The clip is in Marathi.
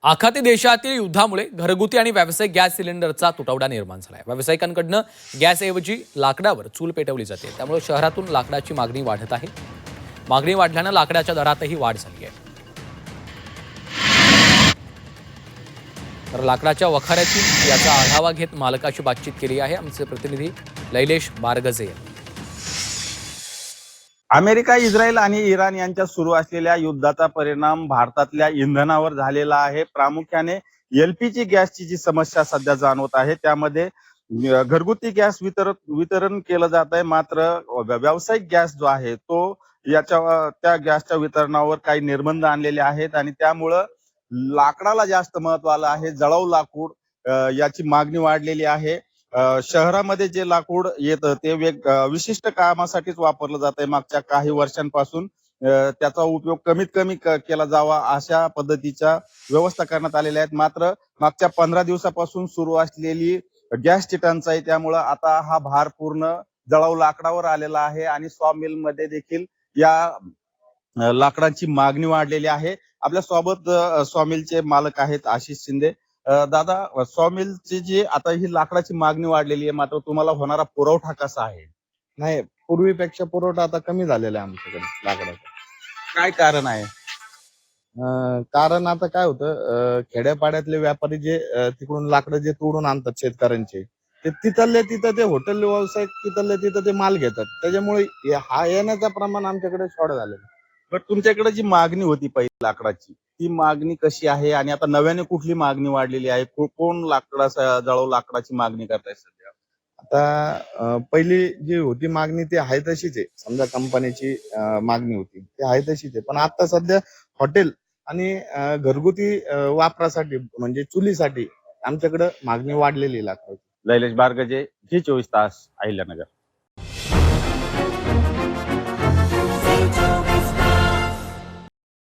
आखाती देशातील युद्धामुळे घरगुती आणि व्यावसायिक गॅस सिलेंडरचा तुटवडा निर्माण झाला आहे. व्यावसायिकांकडनं गॅसऐवजी लाकडावर चूल पेटवली जाते, त्यामुळे शहरातून लाकडाची मागणी वाढत आहे. मागणी वाढल्यानं लाकडाच्या दरातही वाढ झाली आहे. तर लाकडाच्या वखाऱ्यातील याचा आढावा घेत मालकाशी बातचीत केली आहे आमचे प्रतिनिधी लैलेश बारगजे यांनी. अमेरिका, इस्रायल आणि इराण यांच्यात सुरू असलेल्या युद्धाचा परिणाम भारतातल्या इंधनावर झालेला आहे. प्रामुख्याने एलपीजी गॅसची जी समस्या सध्या जाणवत आहे, त्यामध्ये घरगुती गॅस वितरण केलं जात आहे, मात्र व्यावसायिक गॅस जो आहे तो त्या गॅसच्या वितरणावर काही निर्बंध आणलेले आहेत आणि त्यामुळं लाकडाला जास्त महत्व आलं आहे. जळाऊ लाकूड याची मागणी वाढलेली आहे. शहरामध्ये जे लाकूड येतं ते विशिष्ट कामासाठीच वापरलं जात आहे. मागच्या काही वर्षांपासून त्याचा उपयोग कमीत कमी केला जावा अशा पद्धतीच्या व्यवस्था करण्यात आलेल्या आहेत. मात्र मागच्या 15 दिवसापासून सुरू असलेली गॅसची टंचाई, त्यामुळं आता हा भार पूर्ण जळाऊ लाकडावर आलेला आहे आणि सॉ मिल मध्ये देखील या लाकडांची मागणी वाढलेली आहे. आपल्या सोबत सॉ मिलचे मालक आहेत आशिष शिंदे. दादा, सॉमिलची जी आता ही लाकडाची मागणी वाढलेली आहे, मात्र तुम्हाला होणारा पुरवठा कसा आहे? नाही, पूर्वीपेक्षा पुरवठा आता कमी झालेला आहे आमच्याकडे लाकडाचा. काय कारण आहे? कारण आता काय होतं, खेड्यापाड्यातले व्यापारी जे तिकडून लाकडं जे तोडून आणतात शेतकऱ्यांचे, ते तिथले तिथं ते हॉटेल व्यावसायिक तिथले तिथं ते माल घेतात. त्याच्यामुळे हा येण्याचा प्रमाण आमच्याकडे शॉर्ट झालेलं आहे. पण तुमच्याकडे जी मागणी होती पहिली लाकडाची, ती मागणी कशी आहे आणि आता नव्याने कुठली मागणी वाढलेली आहे? कोण जळाऊ लाकडाची मागणी करताय सध्या? आता पहिली जी होती मागणी ती आहे तशीच आहे. समजा कंपनीची मागणी होती ती आहे तशीच आहे. पण आता सध्या हॉटेल आणि घरगुती वापरासाठी म्हणजे चुलीसाठी आमच्याकडे मागणी वाढलेली आहे लाकडाची. लैलेश बारगजे, जी 24 तास, अहिल्यानगर.